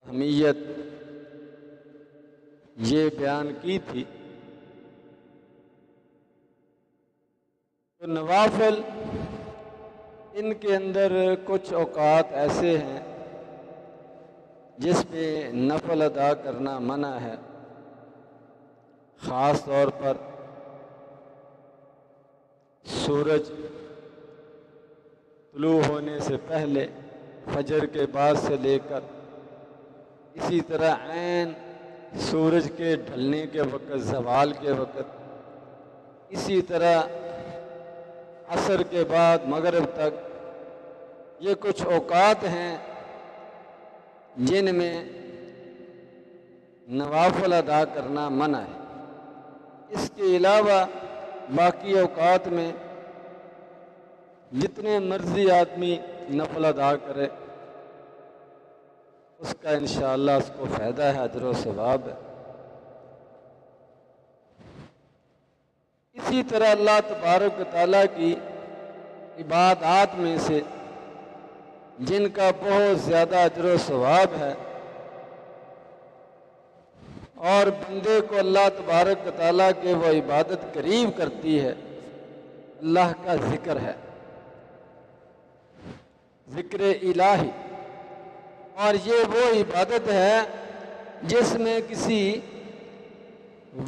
اہمیت یہ بیان کی تھی، تو نوافل ان کے اندر کچھ اوقات ایسے ہیں جس میں نفل ادا کرنا منع ہے، خاص طور پر سورج طلوع ہونے سے پہلے، فجر کے بعد سے لے کر اسی طرح عین سورج کے ڈھلنے کے وقت، زوال کے وقت، اسی طرح عصر کے بعد مغرب تک، یہ کچھ اوقات ہیں جن میں نوافل ادا کرنا منع ہے۔ اس کے علاوہ باقی اوقات میں جتنے مرضی آدمی نفل ادا کرے، اس کا انشاءاللہ اس کو فائدہ ہے، اجر و ثواب ہے۔ اسی طرح اللہ تبارک و تعالیٰ کی عبادات میں سے جن کا بہت زیادہ اجر و ثواب ہے اور بندے کو اللہ تبارک و تعالیٰ کے وہ عبادت قریب کرتی ہے، اللہ کا ذکر ہے، ذکر الہی۔ اور یہ وہ عبادت ہے جس میں کسی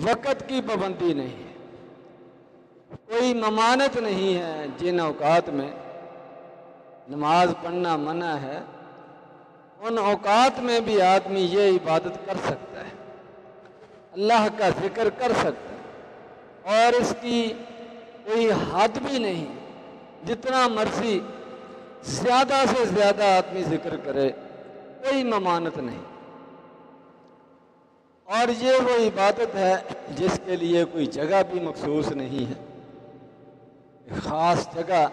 وقت کی پابندی نہیں ہے، کوئی ممانعت نہیں ہے۔ جن اوقات میں نماز پڑھنا منع ہے، ان اوقات میں بھی آدمی یہ عبادت کر سکتا ہے، اللہ کا ذکر کر سکتا ہے، اور اس کی کوئی حد بھی نہیں، جتنا مرضی زیادہ سے زیادہ آدمی ذکر کرے، کوئی ممانعت نہیں۔ اور یہ وہ عبادت ہے جس کے لیے کوئی جگہ بھی مخصوص نہیں ہے، خاص جگہ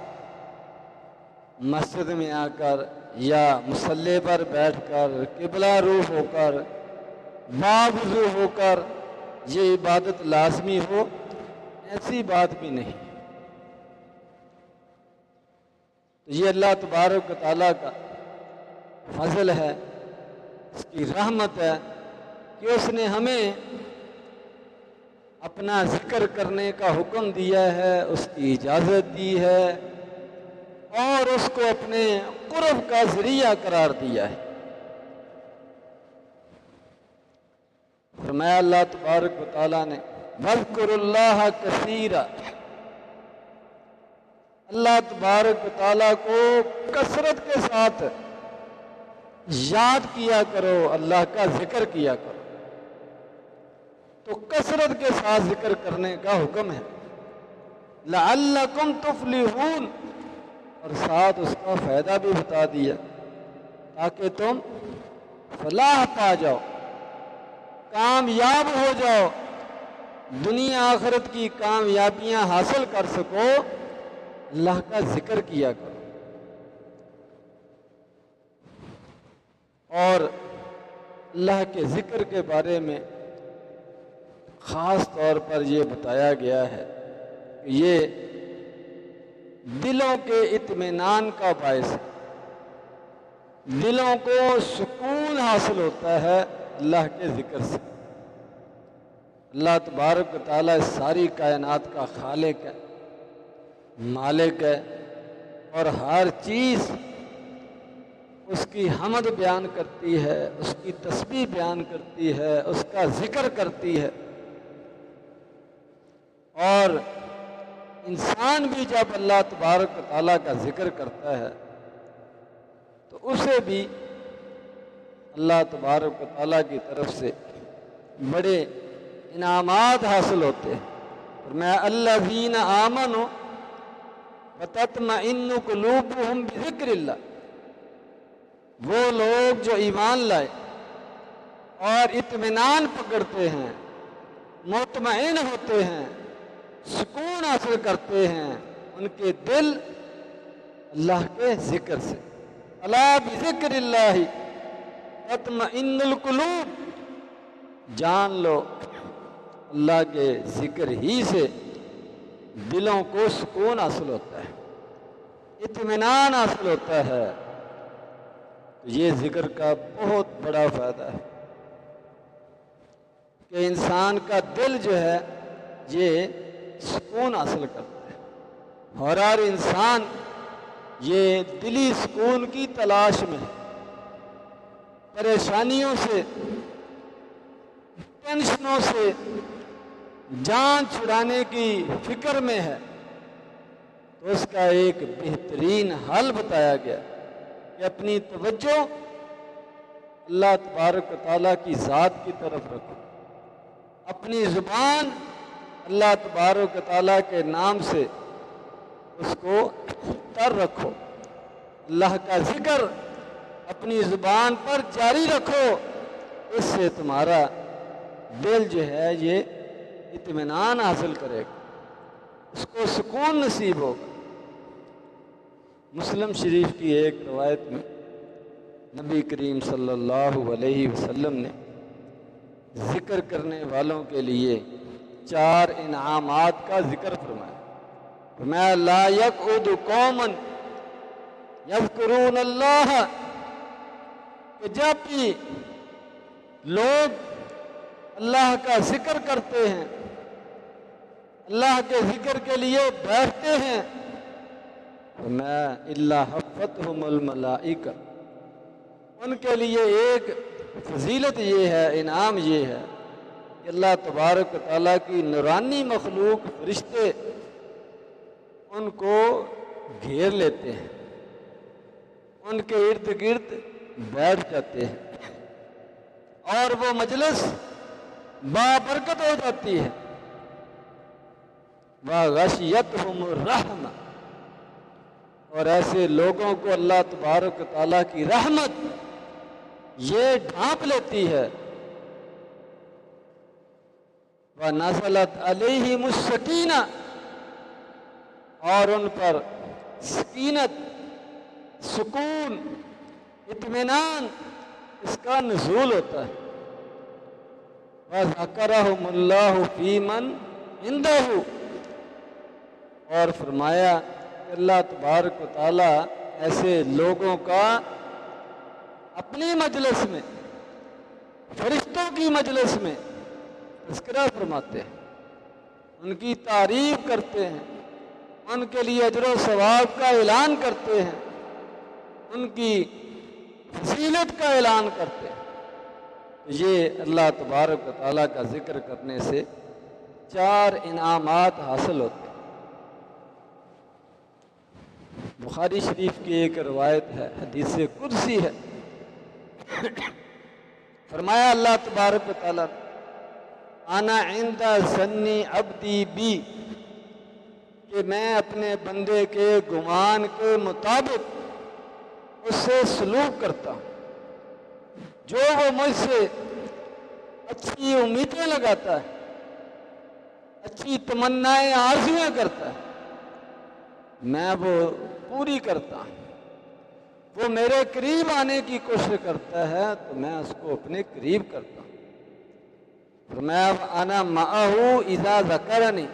مسجد میں آ کر یا مصلی پر بیٹھ کر قبلہ رو ہو کر باوضو ہو کر یہ عبادت لازمی ہو، ایسی بات بھی نہیں۔ تو یہ اللہ تبارک و تعالیٰ کا فضل ہے، اس کی رحمت ہے کہ اس نے ہمیں اپنا ذکر کرنے کا حکم دیا ہے، اس کی اجازت دی ہے، اور اس کو اپنے قرب کا ذریعہ قرار دیا ہے۔ فرمایا اللہ تبارک و تعالیٰ نے وَاذْكُرُوا اللَّهَ كَثِيرًا، اللہ تبارک و تعالیٰ کو کثرت کے ساتھ یاد کیا کرو، اللہ کا ذکر کیا کرو۔ تو کثرت کے ساتھ ذکر کرنے کا حکم ہے، لَعَلَّكُمْ تُفْلِحُونَ، اور ساتھ اس کا فائدہ بھی بتا دیا تاکہ تم فلاح پا جاؤ، کامیاب ہو جاؤ، دنیا آخرت کی کامیابیاں حاصل کر سکو، اللہ کا ذکر کیا کرو۔ اور اللہ کے ذکر کے بارے میں خاص طور پر یہ بتایا گیا ہے کہ یہ دلوں کے اطمینان کا باعث ہے، دلوں کو سکون حاصل ہوتا ہے اللہ کے ذکر سے۔ اللہ تبارک و تعالیٰ ساری کائنات کا خالق ہے، مالک ہے، اور ہر چیز اس کی حمد بیان کرتی ہے، اس کی تسبیح بیان کرتی ہے، اس کا ذکر کرتی ہے۔ اور انسان بھی جب اللہ تبارک و تعالیٰ کا ذکر کرتا ہے تو اسے بھی اللہ تبارک و تعالیٰ کی طرف سے بڑے انعامات حاصل ہوتے ہیں۔ فرمایا الذین آمنوا وتطمئن قلوبهم بذکر اللہ، وہ لوگ جو ایمان لائے اور اطمینان پکڑتے ہیں، مطمئن ہوتے ہیں، سکون حاصل کرتے ہیں، ان کے دل اللہ کے ذکر سے۔ الا بذکر اللہ تطمئن القلوب، جان لو اللہ کے ذکر ہی سے دلوں کو سکون حاصل ہوتا ہے، اطمینان حاصل ہوتا ہے۔ یہ ذکر کا بہت بڑا فائدہ ہے کہ انسان کا دل جو ہے یہ سکون حاصل کرتا ہے، اور ہر انسان یہ دلی سکون کی تلاش میں ہے، پریشانیوں سے، ٹینشنوں سے جان چھڑانے کی فکر میں ہے، تو اس کا ایک بہترین حل بتایا گیا کہ اپنی توجہ اللہ تبارک و تعالیٰ کی ذات کی طرف رکھو، اپنی زبان اللہ تبارک و تعالیٰ کے نام سے اس کو تر رکھو، اللہ کا ذکر اپنی زبان پر جاری رکھو، اس سے تمہارا دل جو ہے یہ اطمینان حاصل کرے گا، اس کو سکون نصیب ہوگا۔ مسلم شریف کی ایک روایت میں نبی کریم صلی اللہ علیہ وسلم نے ذکر کرنے والوں کے لیے 4 انعامات کا ذکر فرمایا، لا یقعد قوم یذکرون اللہ، کہ جب بھی لوگ اللہ کا ذکر کرتے ہیں، اللہ کے ذکر کے لیے بیٹھتے ہیں، فرمایا الا حفتہم الملائکہ، ان کے لیے ایک فضیلت یہ ہے، انعام یہ ہے کہ اللہ تبارک و تعالیٰ کی نورانی مخلوق فرشتے ان کو گھیر لیتے ہیں، ان کے ارد گرد بیٹھ جاتے ہیں، اور وہ مجلس بابرکت ہو جاتی ہے۔ وَغَشِيَتْهُمُ الرَّحْمَةُ، اور ایسے لوگوں کو اللہ تبارک و تعالیٰ کی رحمت یہ ڈھانپ لیتی ہے۔ وَنَزَلَتْ عَلَيْهِمُ السَّكِينَةُ، اور ان پر سکینت، سکون، اطمینان اس کا نزول ہوتا ہے۔ وَذَكَرَهُمُ اللَّهُ فِي مَنْ عِنْدَهُ، اور فرمایا کہ اللہ تبارک و تعالیٰ ایسے لوگوں کا اپنی مجلس میں، فرشتوں کی مجلس میں تذکرہ فرماتے ہیں، ان کی تعریف کرتے ہیں، ان کے لیے اجر و ثواب کا اعلان کرتے ہیں، ان کی فضیلت کا اعلان کرتے ہیں۔ یہ اللہ تبارک و تعالیٰ کا ذکر کرنے سے 4 انعامات حاصل ہوتے ہیں۔ بخاری شریف کی ایک روایت ہے، حدیث قدسی ہے، فرمایا اللہ تبارک و تعالیٰ انا عند ظن عبدی بی، کہ میں اپنے بندے کے گمان کے مطابق اس سے سلوک کرتا ہوں، جو وہ مجھ سے اچھی امیدیں لگاتا ہے، اچھی تمنائیں آرزویں کرتا ہے، میں وہ پوری کرتا ہوں۔ وہ میرے قریب آنے کی کوشش کرتا ہے تو میں اس کو اپنے قریب کرتا ہوں۔ فرمایا انا معہ اذا ذکرنی،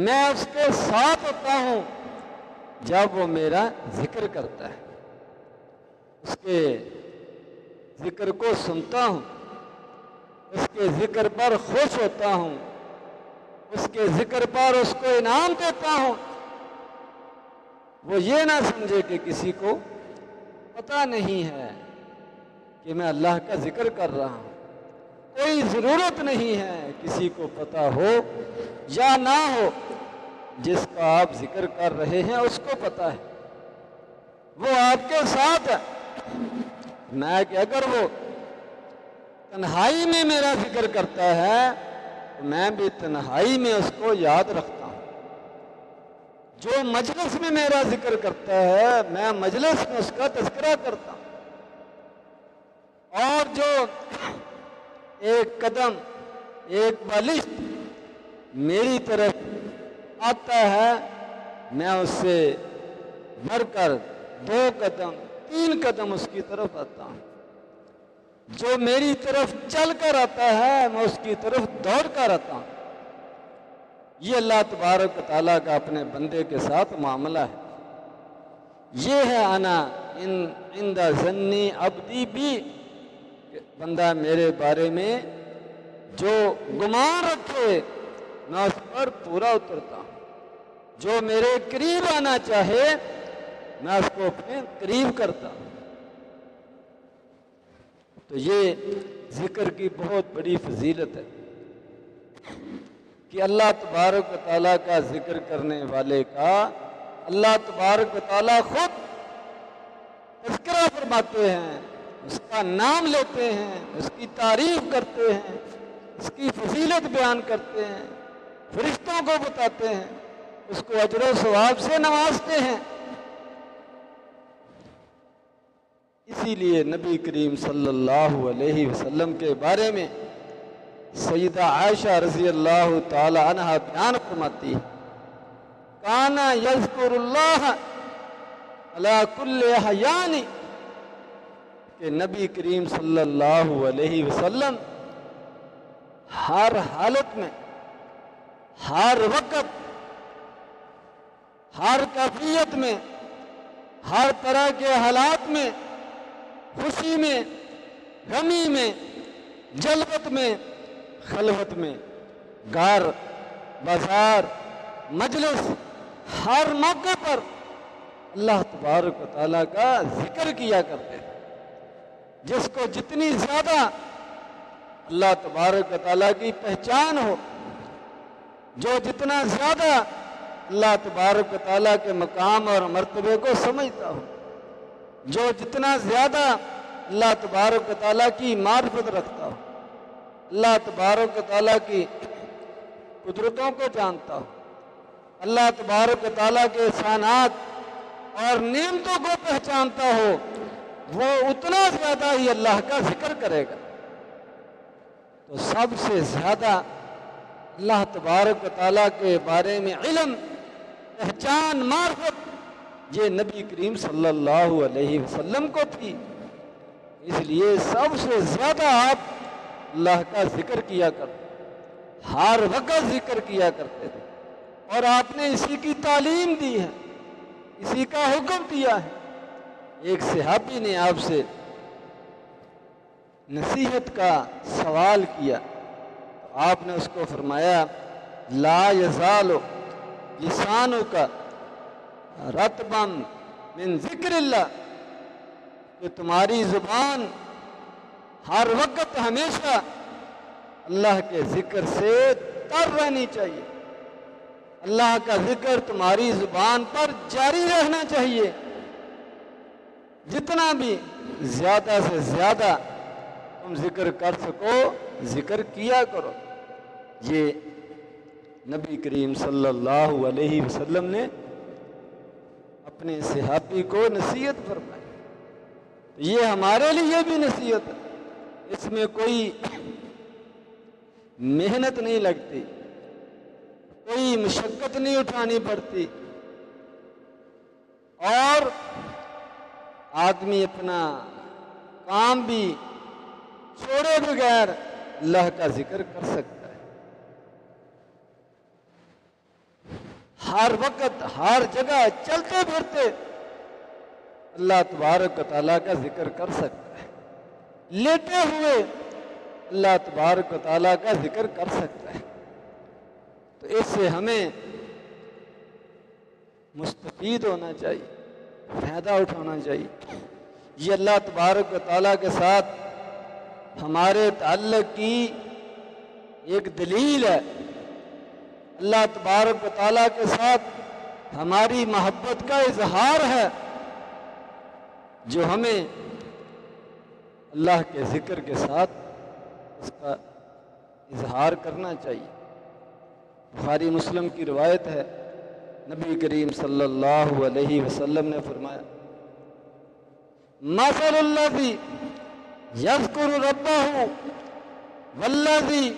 میں اس کے ساتھ ہوتا ہوں جب وہ میرا ذکر کرتا ہے، اس کے ذکر کو سنتا ہوں، اس کے ذکر پر خوش ہوتا ہوں، اس کے ذکر پر اس کو انعام دیتا ہوں۔ وہ یہ نہ سمجھے کہ کسی کو پتہ نہیں ہے کہ میں اللہ کا ذکر کر رہا ہوں، کوئی ضرورت نہیں ہے کسی کو پتہ ہو یا نہ ہو، جس کا آپ ذکر کر رہے ہیں اس کو پتہ ہے، وہ آپ کے ساتھ ہے۔ میں کہ اگر وہ تنہائی میں میرا ذکر کرتا ہے تو میں بھی تنہائی میں اس کو یاد رکھتا ہوں، جو مجلس میں میرا ذکر کرتا ہے میں مجلس میں اس کا تذکرہ کرتا ہوں، اور جو ایک قدم، ایک بالشت میری طرف آتا ہے میں اس سے بڑھ کر 2 قدم 3 قدم اس کی طرف آتا ہوں، جو میری طرف چل کر آتا ہے میں اس کی طرف دوڑ کر آتا ہوں۔ یہ اللہ تبارک و تعالیٰ کا اپنے بندے کے ساتھ معاملہ ہے، یہ ہے انا عند ظنی عبدی بھی، بندہ میرے بارے میں جو گمان رکھے میں اس پر پورا اترتا ہوں، جو میرے قریب آنا چاہے میں اس کو اپنے قریب کرتا ہوں۔ تو یہ ذکر کی بہت بڑی فضیلت ہے کہ اللہ تبارک و تعالیٰ کا ذکر کرنے والے کا اللہ تبارک و تعالیٰ خود تذکرہ فرماتے ہیں، اس کا نام لیتے ہیں، اس کی تعریف کرتے ہیں، اس کی فضیلت بیان کرتے ہیں، فرشتوں کو بتاتے ہیں، اس کو اجر و ثواب سے نوازتے ہیں۔ اسی لیے نبی کریم صلی اللہ علیہ وسلم کے بارے میں سیدہ عائشہ رضی اللہ تعالی عنہا بیان فرماتی ہے، کانا یذکر اللہ علی کل احیان، کہ نبی کریم صلی اللہ علیہ وسلم ہر حالت میں، ہر وقت، ہر کیفیت میں، ہر طرح کے حالات میں، خوشی میں، غمی میں، جلوت میں، خلوت میں، گھر، بازار، مجلس، ہر موقع پر اللہ تبارک و تعالیٰ کا ذکر کیا کرتے ہیں۔ جس کو جتنی زیادہ اللہ تبارک و تعالیٰ کی پہچان ہو، جو جتنا زیادہ اللہ تبارک و تعالیٰ کے مقام اور مرتبے کو سمجھتا ہو، جو جتنا زیادہ اللہ تبارک و تعالیٰ کی معرفت رکھتا ہو، اللہ تبارک و تعالیٰ کی قدرتوں کو جانتا ہو، اللہ تبارک و تعالیٰ کے احسانات اور نعمتوں کو پہچانتا ہو، وہ اتنا زیادہ ہی اللہ کا ذکر کرے گا۔ تو سب سے زیادہ اللہ تبارک و تعالیٰ کے بارے میں علم، پہچان، معرفت یہ نبی کریم صلی اللہ علیہ وسلم کو تھی، اس لیے سب سے زیادہ آپ اللہ کا ذکر کیا کرتے، ہر وقت ذکر کیا کرتے تھے، اور آپ نے اسی کی تعلیم دی ہے، اسی کا حکم دیا ہے۔ ایک صحابی نے آپ سے نصیحت کا سوال کیا، تو آپ نے اس کو فرمایا، لا یزال لسانک رطبا من ذکر اللہ، کہ تمہاری زبان ہر وقت ہمیشہ اللہ کے ذکر سے تر رہنی چاہیے، اللہ کا ذکر تمہاری زبان پر جاری رہنا چاہیے، جتنا بھی زیادہ سے زیادہ تم ذکر کر سکو ذکر کیا کرو۔ یہ نبی کریم صلی اللہ علیہ وسلم نے اپنے صحابی کو نصیحت فرمائی، یہ ہمارے لیے بھی نصیحت ہے، اس میں کوئی محنت نہیں لگتی، کوئی مشقت نہیں اٹھانی پڑتی، اور آدمی اپنا کام بھی چھوڑے بغیر اللہ کا ذکر کر سکتا ہے، ہر وقت ہر جگہ چلتے پھرتے اللہ تبارک و تعالیٰ کا ذکر کر سکتا ہے، لیٹے ہوئے اللہ تبارک و تعالیٰ کا ذکر کر سکتا ہے۔ تو اس سے ہمیں مستفید ہونا چاہیے، فائدہ اٹھانا چاہیے۔ یہ اللہ تبارک و تعالیٰ کے ساتھ ہمارے تعلق کی ایک دلیل ہے، اللہ تبارک و تعالیٰ کے ساتھ ہماری محبت کا اظہار ہے، جو ہمیں اللہ کے ذکر کے ساتھ اس کا اظہار کرنا چاہیے۔ بخاری مسلم کی روایت ہے، نبی کریم صلی اللہ علیہ وسلم نے فرمایا، مثل الذی یذکر ربہ والذی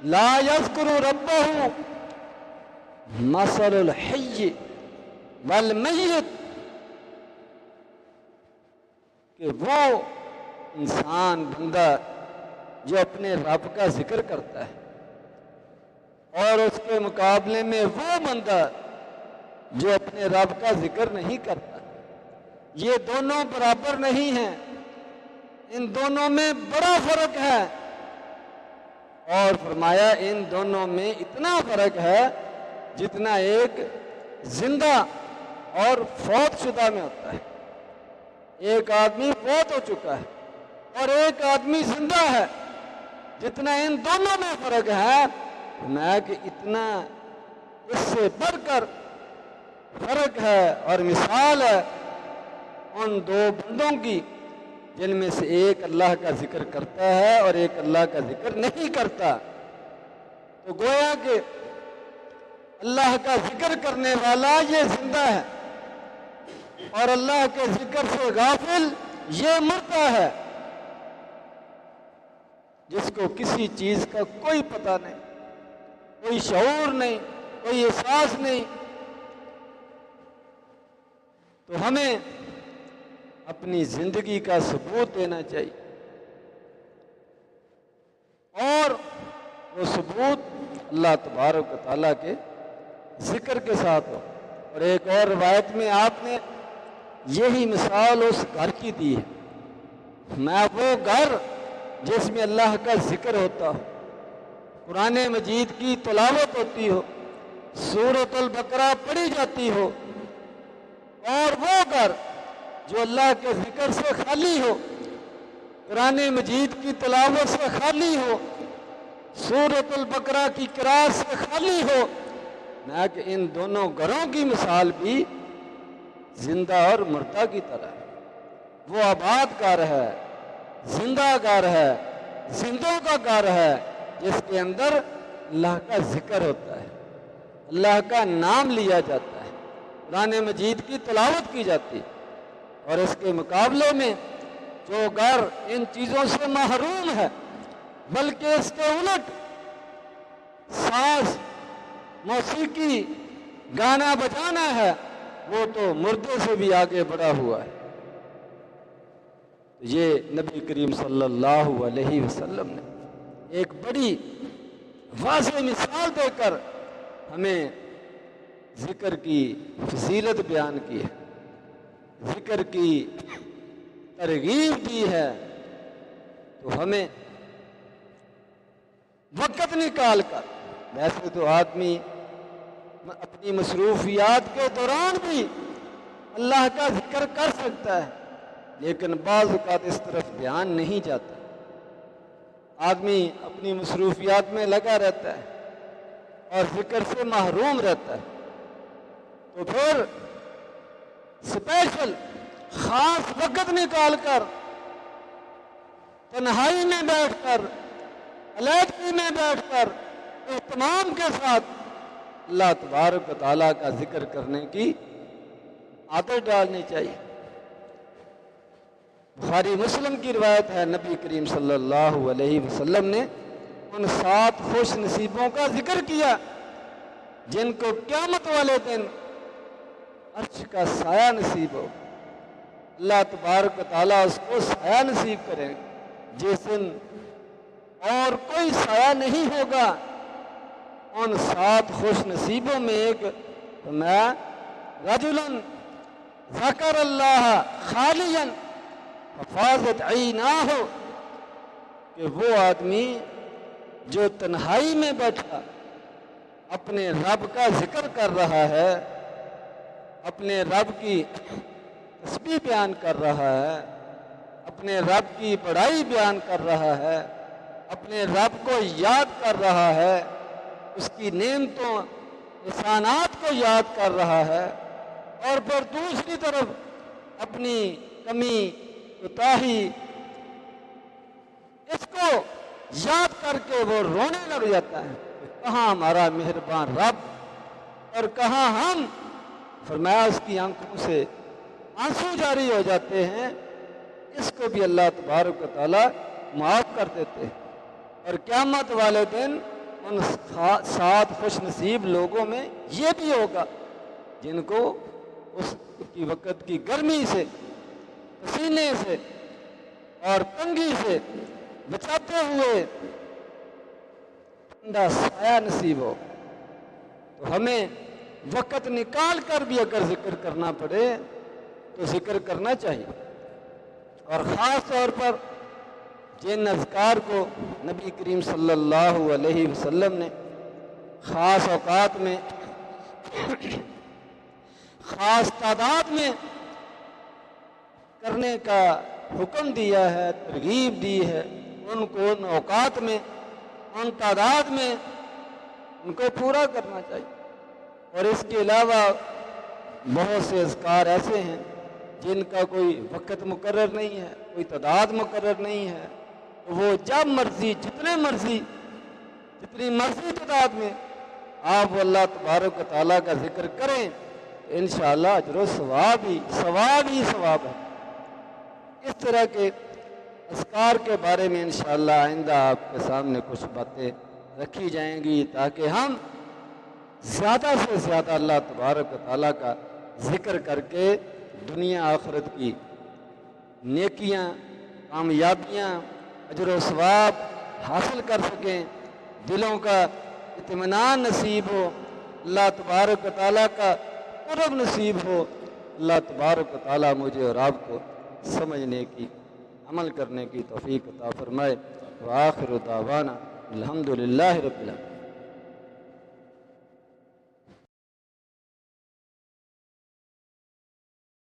لا یذکر ربہ مثل الحی والمیت، کہ وہ انسان بندہ جو اپنے رب کا ذکر کرتا ہے، اور اس کے مقابلے میں وہ بندہ جو اپنے رب کا ذکر نہیں کرتا، یہ دونوں برابر نہیں ہیں، ان دونوں میں بڑا فرق ہے، اور فرمایا ان دونوں میں اتنا فرق ہے جتنا ایک زندہ اور فوت شدہ میں ہوتا ہے۔ ایک آدمی فوت ہو چکا ہے اور ایک آدمی زندہ ہے، جتنا ان دونوں میں فرق ہے میں کہ اتنا اس سے بڑھ کر فرق ہے اور مثال ہے ان دو بندوں کی، جن میں سے ایک اللہ کا ذکر کرتا ہے اور ایک اللہ کا ذکر نہیں کرتا۔ تو گویا کہ اللہ کا ذکر کرنے والا یہ زندہ ہے اور اللہ کے ذکر سے غافل یہ مردہ ہے، جس کو کسی چیز کا کوئی پتہ نہیں، کوئی شعور نہیں، کوئی احساس نہیں۔ تو ہمیں اپنی زندگی کا ثبوت دینا چاہیے، اور وہ ثبوت اللہ تبارک و تعالیٰ کے ذکر کے ساتھ ہو۔ اور ایک اور روایت میں آپ نے یہی مثال اس گھر کی دی ہے، میں وہ گھر جس میں اللہ کا ذکر ہوتا ہو، قرآن مجید کی تلاوت ہوتی ہو، سورۃ البقرہ پڑھی جاتی ہو، اور وہ گھر جو اللہ کے ذکر سے خالی ہو، قرآن مجید کی تلاوت سے خالی ہو، سورۃ البقرہ کی قرأت سے خالی ہو، میں کہ ان دونوں گھروں کی مثال بھی زندہ اور مردہ کی طرح ہے۔ وہ آباد گھر ہے، زندہ گھر ہے، زندوں کا گھر ہے، جس کے اندر اللہ کا ذکر ہوتا ہے، اللہ کا نام لیا جاتا ہے، قرآن مجید کی تلاوت کی جاتی ہے۔ اور اس کے مقابلے میں جو گھر ان چیزوں سے محروم ہے، بلکہ اس کے الٹ ساز، موسیقی، گانا بجانا ہے، وہ تو مردے سے بھی آگے بڑھا ہوا ہے۔ یہ نبی کریم صلی اللہ علیہ وسلم نے ایک بڑی واضح مثال دے کر ہمیں ذکر کی فضیلت بیان کی ہے، ذکر کی ترغیب دی ہے۔ تو ہمیں وقت نکال کر، ویسے تو آدمی اپنی مصروفیات کے دوران بھی اللہ کا ذکر کر سکتا ہے، لیکن بعض اوقات اس طرف دھیان نہیں جاتا، آدمی اپنی مصروفیات میں لگا رہتا ہے اور ذکر سے محروم رہتا ہے۔ تو پھر اسپیشل خاص وقت نکال کر، تنہائی میں بیٹھ کر، علیحدگی میں بیٹھ کر اہتمام کے ساتھ اللہ تبارک و تعالیٰ کا ذکر کرنے کی عادت ڈالنی چاہیے۔ بخاری مسلم کی روایت ہے، نبی کریم صلی اللہ علیہ وسلم نے ان 7 خوش نصیبوں کا ذکر کیا جن کو قیامت والے دن عرش کا سایہ نصیب ہو۔ اللہ تبارک و تعالیٰ اس کو سایہ نصیب کرے جس دن اور کوئی سایہ نہیں ہوگا۔ ان 7 خوش نصیبوں میں ایک میں رجلاً ذکر اللہ خالیا ففاضت عیناہ، کہ وہ آدمی جو تنہائی میں بیٹھا اپنے رب کا ذکر کر رہا ہے، اپنے رب کی تسبیح بیان کر رہا ہے، اپنے رب کی بڑائی بیان کر رہا ہے، اپنے رب کو یاد کر رہا ہے، اس کی نعمتوں احسانات کو یاد کر رہا ہے، اور پھر دوسری طرف اپنی کمی کوتاہی اس کو یاد کر کے وہ رونے لگ جاتا ہے کہ کہاں ہمارا مہربان رب اور کہاں ہم۔ فرمایا اس کی آنکھوں سے آنسو جاری ہو جاتے ہیں، اس کو بھی اللہ تبارک و تعالیٰ معاف کر دیتے ہیں۔ اور قیامت والے دن ان 7 خوش نصیب لوگوں میں یہ بھی ہوگا جن کو اس کی وقت کی گرمی سے، پسینے سے اور تنگی سے بچاتے ہوئے ٹھنڈا سایہ نصیب ہو۔ تو ہمیں وقت نکال کر بھی اگر ذکر کرنا پڑے تو ذکر کرنا چاہیے، اور خاص طور پر جن اذکار کو نبی کریم صلی اللہ علیہ وسلم نے خاص اوقات میں خاص تعداد میں کرنے کا حکم دیا ہے، ترغیب دی ہے، ان کو ان اوقات میں، ان تعداد میں ان کو پورا کرنا چاہیے۔ اور اس کے علاوہ بہت سے اذکار ایسے ہیں جن کا کوئی وقت مقرر نہیں ہے، کوئی تعداد مقرر نہیں ہے، وہ جب مرضی، جتنی مرضی تعداد میں آپ اللہ تبارک و تعالیٰ کا ذکر کریں، انشاءاللہ اجر و ثواب ہی ثواب ہے۔ اس طرح کے اذکار کے بارے میں انشاءاللہ آئندہ آپ کے سامنے کچھ باتیں رکھی جائیں گی، تاکہ ہم زیادہ سے زیادہ اللہ تبارک و تعالیٰ کا ذکر کر کے دنیا آخرت کی نیکیاں، کامیابیاں، اجر و ثواب حاصل کر سکیں، دلوں کا اطمینان نصیب ہو، اللہ تبارک و تعالیٰ کا قرب نصیب ہو۔ اللہ تبارک و تعالیٰ مجھے اور آپ کو سمجھنے کی، عمل کرنے کی توفیق عطا فرمائے۔ وآخر دعوانا الحمدللہ رب العالمین۔